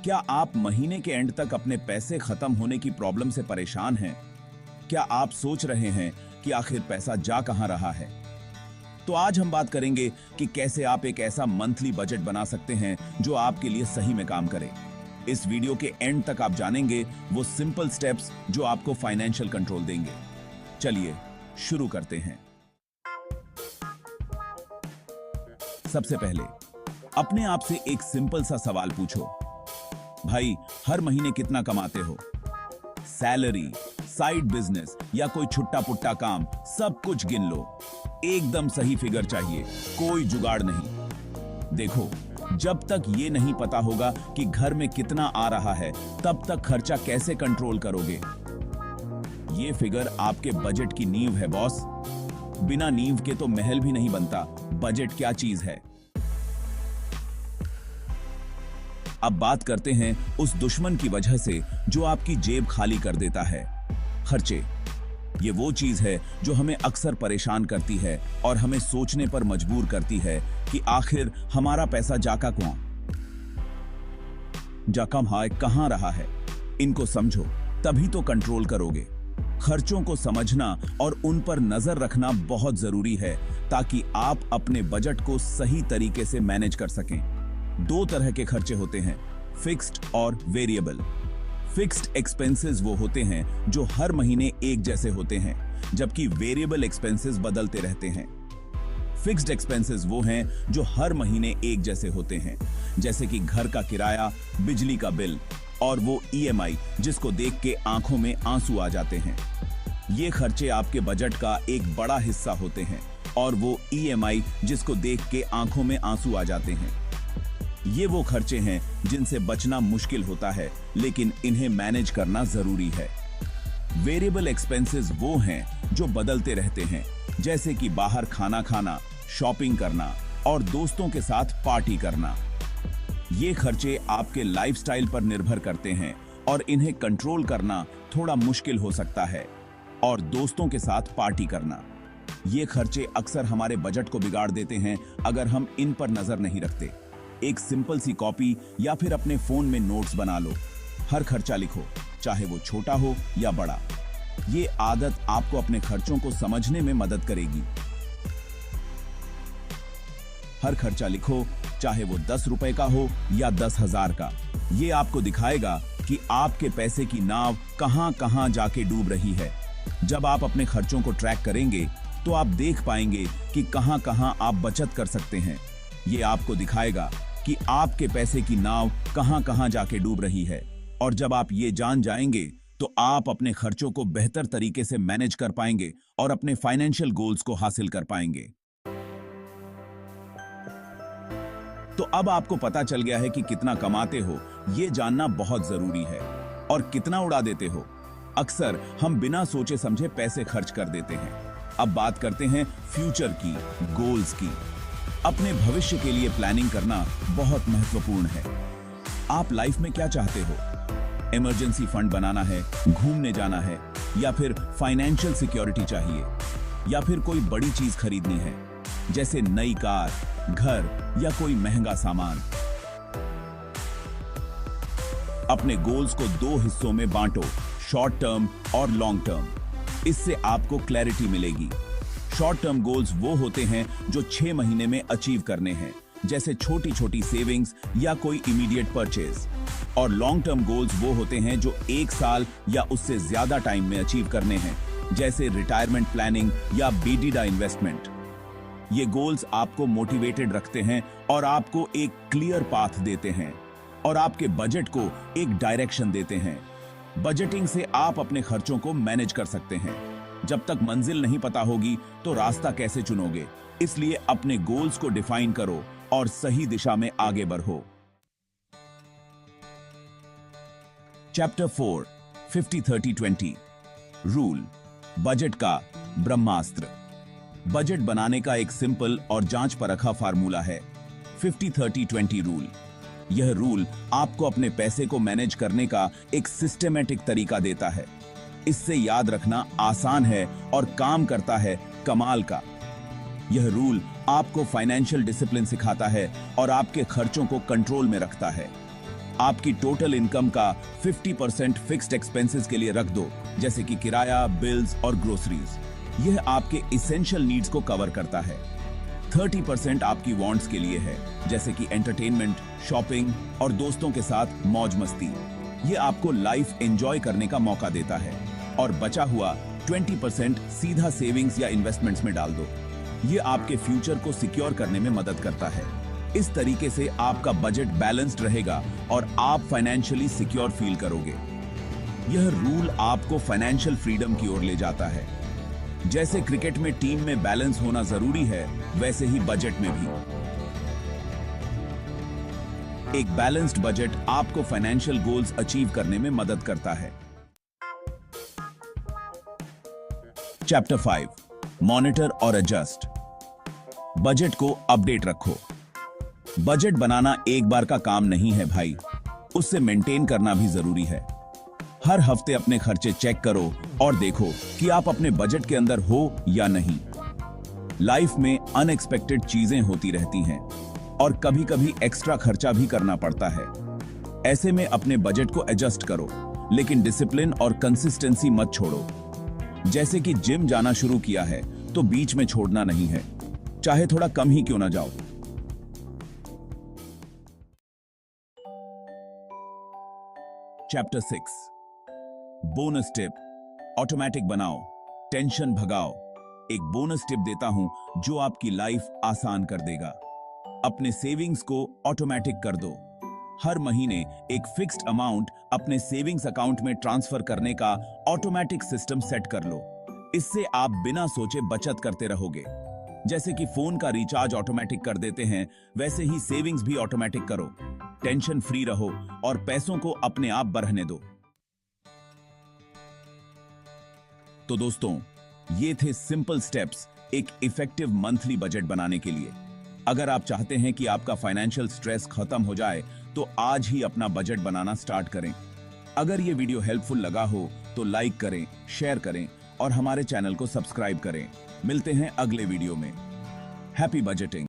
क्या आप महीने के एंड तक अपने पैसे खत्म होने की प्रॉब्लम से परेशान हैं? क्या आप सोच रहे हैं कि आखिर पैसा जा कहां रहा है? तो आज हम बात करेंगे कि कैसे आप एक ऐसा मंथली बजट बना सकते हैं जो आपके लिए सही में काम करे। इस वीडियो के एंड तक आप जानेंगे वो सिंपल स्टेप्स जो आपको फाइनेंशियल कंट्रोल देंगे। चलिए शुरू करते हैं। सबसे पहले अपने आप से एक सिंपल सा सवाल पूछो, भाई हर महीने कितना कमाते हो? सैलरी, साइड बिजनेस या कोई छुट्टा पुट्टा काम, सब कुछ गिन लो। एकदम सही फिगर चाहिए, कोई जुगाड़ नहीं। देखो, जब तक ये नहीं पता होगा कि घर में कितना आ रहा है, तब तक खर्चा कैसे कंट्रोल करोगे? ये फिगर आपके बजट की नींव है बॉस। बिना नींव के तो महल भी नहीं बनता। बजट क्या चीज है? अब बात करते हैं उस दुश्मन की वजह से जो आपकी जेब खाली कर देता है, खर्चे। ये वो चीज है जो हमें अक्सर परेशान करती है और हमें सोचने पर मजबूर करती है कि आखिर हमारा पैसा जाका कहां रहा है। इनको समझो, तभी तो कंट्रोल करोगे। खर्चों को समझना और उन पर नजर रखना बहुत जरूरी है ताकि आप अपने बजट को सही तरीके से मैनेज कर सकें। दो तरह के खर्चे होते हैं, फिक्स्ड और वेरिएबल। फिक्स्ड एक्सपेंसेस वो होते हैं जो हर महीने एक जैसे होते हैं, जबकि वेरिएबल एक्सपेंसेस बदलते रहते हैं। फिक्स्ड एक्सपेंसेस वो हैं जो हर महीने एक जैसे होते हैं, जैसे कि घर का किराया, बिजली का बिल और वो ईएमआई जिसको देख के आंखों में आंसू आ जाते हैं। ये खर्चे आपके बजट का एक बड़ा हिस्सा होते हैं और वो ईएमआई जिसको देख के आंखों में आंसू आ जाते हैं। ये वो खर्चे हैं जिनसे बचना मुश्किल होता है, लेकिन इन्हें मैनेज करना जरूरी है। वेरिएबल एक्सपेंसेस वो हैं जो बदलते रहते हैं, जैसे कि बाहर खाना खाना, शॉपिंग करना और दोस्तों के साथ पार्टी करना। ये खर्चे आपके लाइफस्टाइल पर निर्भर करते हैं और इन्हें कंट्रोल करना थोड़ा मुश्किल हो सकता है। और दोस्तों के साथ पार्टी करना, ये खर्चे अक्सर हमारे बजट को बिगाड़ देते हैं अगर हम इन पर नजर नहीं रखते। एक सिंपल सी कॉपी या फिर अपने फोन में नोट्स बना लो। हर खर्चा लिखो, चाहे वो छोटा हो या बड़ा। ये आदत आपको अपने खर्चों को समझने में मदद करेगी। हर खर्चा लिखो, चाहे वो 10 रुपए का हो या 10,000 का। ये आपको दिखाएगा कि आपके पैसे की नाव कहां कहां जाके डूब रही है। जब आप अपने खर्चों को ट्रैक करेंगे तो आप देख पाएंगे कि कहां कहां आप बचत कर सकते हैं। ये आपको दिखाएगा कि आपके पैसे की नाव कहां कहां जाके डूब रही है। और जब आप ये जान जाएंगे तो आप अपने खर्चों को बेहतर तरीके से मैनेज कर पाएंगे और अपने फाइनेंशियल गोल्स को हासिल कर पाएंगे। तो अब आपको पता चल गया है कि कितना कमाते हो, ये जानना बहुत जरूरी है। और कितना उड़ा देते हो। अक्सर हम बिना सोचे समझे पैसे खर्च कर देते हैं। अब बात करते हैं फ्यूचर की, गोल्स की। अपने भविष्य के लिए प्लानिंग करना बहुत महत्वपूर्ण है। आप लाइफ में क्या चाहते हो? इमरजेंसी फंड बनाना है, घूमने जाना है, या फिर फाइनेंशियल सिक्योरिटी चाहिए, या फिर कोई बड़ी चीज खरीदनी है, जैसे नई कार, घर या कोई महंगा सामान। अपने गोल्स को दो हिस्सों में बांटो, शॉर्ट टर्म और लॉन्ग टर्म। इससे आपको क्लैरिटी मिलेगी। शॉर्ट टर्म गोल्स वो होते हैं जो 6 महीने में अचीव करने हैं, जैसे छोटी छोटी सेविंग्स या कोई इमीडिएट परचेज। और लॉन्ग टर्म गोल्स वो होते हैं जो 1 साल या उससे ज्यादा टाइम में अचीव करने हैं, जैसे रिटायरमेंट प्लानिंग या बीडीडा इन्वेस्टमेंट। ये गोल्स आपको मोटिवेटेड रखते हैं और आपको एक क्लियर पाथ देते हैं और आपके बजट को एक डायरेक्शन देते हैं। बजटिंग से आप अपने खर्चों को मैनेज कर सकते हैं। जब तक मंजिल नहीं पता होगी तो रास्ता कैसे चुनोगे? इसलिए अपने गोल्स को डिफाइन करो और सही दिशा में आगे बढ़ो। चैप्टर 4 50-30-20 रूल, बजट का ब्रह्मास्त्र। बजट बनाने का एक सिंपल और जांच परखा फार्मूला है 50-30-20 रूल। यह रूल आपको अपने पैसे को मैनेज करने का एक सिस्टमैटिक तरीका देता है। इससे याद रखना आसान है और काम करता है कमाल का। यह रूल आपको फाइनेंशियल डिसिप्लिन सिखाता है और आपके खर्चों को कंट्रोल में रखता है। आपकी टोटल इनकम का 50% फिक्स्ड एक्सपेंसेस के लिए रख दो, जैसे कि किराया, बिल्स और ग्रोसरीज। यह आपके इसेंशियल नीड्स को कवर करता है। 30% आपकी वांट्स के लिए है, जैसे कि एंटरटेनमेंट, शॉपिंग और दोस्तों के साथ मौज मस्ती। यह आपको लाइफ एंजॉय करने का मौका देता है। और बचा हुआ 20% सीधा सेविंग्स या इन्वेस्टमेंट्स में डाल दो। यह आपके फ्यूचर को सिक्योर करने में मदद करता है। इस तरीके से आपका बजट बैलेंस्ड रहेगा और आप फाइनेंशियली सिक्योर फील करोगे। यह रूल आपको फाइनेंशियल फ्रीडम की ओर ले जाता है। जैसे क्रिकेट में टीम में बैलेंस होना जरूरी है, वैसे ही बजट में भी। एक बैलेंस्ड बजट आपको फाइनेंशियल गोल्स अचीव करने में मदद करता है। चैप्टर 5, मॉनिटर और एडजस्ट। बजट को अपडेट रखो। बजट बनाना एक बार का काम नहीं है भाई, उससे मेंटेन करना भी जरूरी है। हर हफ्ते अपने खर्चे चेक करो और देखो कि आप अपने बजट के अंदर हो या नहीं। लाइफ में अनएक्सपेक्टेड चीजें होती रहती हैं और कभी-कभी एक्स्ट्रा खर्चा भी करना पड़ता है। ऐसे में अपने बजट को एडजस्ट करो, लेकिन डिसिप्लिन और कंसिस्टेंसी मत छोड़ो। जैसे कि जिम जाना शुरू किया है तो बीच में छोड़ना नहीं है, चाहे थोड़ा कम ही क्यों ना जाओ। Chapter 6, bonus tip. ऑटोमेटिक बनाओ, टेंशन भगाओ। एक बोनस टिप देता हूं जो आपकी लाइफ आसान कर देगा। अपने सेविंग्स को ऑटोमेटिक कर दो। हर महीने एक फिक्स्ड अमाउंट अपने सेविंग्स अकाउंट में ट्रांसफर करने का ऑटोमेटिक सिस्टम सेट कर लो। इससे आप बिना सोचे बचत करते रहोगे। जैसे कि फोन का रिचार्ज ऑटोमेटिक कर देते हैं, वैसे ही सेविंग्स भी ऑटोमेटिक करो। टेंशन फ्री रहो और पैसों को अपने आप बढ़ने दो। तो दोस्तों, ये थे सिंपल स्टेप्स एक इफेक्टिव मंथली बजट बनाने के लिए। अगर आप चाहते हैं कि आपका फाइनेंशियल स्ट्रेस खत्म हो जाए, तो आज ही अपना बजट बनाना स्टार्ट करें। अगर ये वीडियो हेल्पफुल लगा हो तो लाइक करें, शेयर करें और हमारे चैनल को सब्सक्राइब करें। मिलते हैं अगले वीडियो में। Happy budgeting.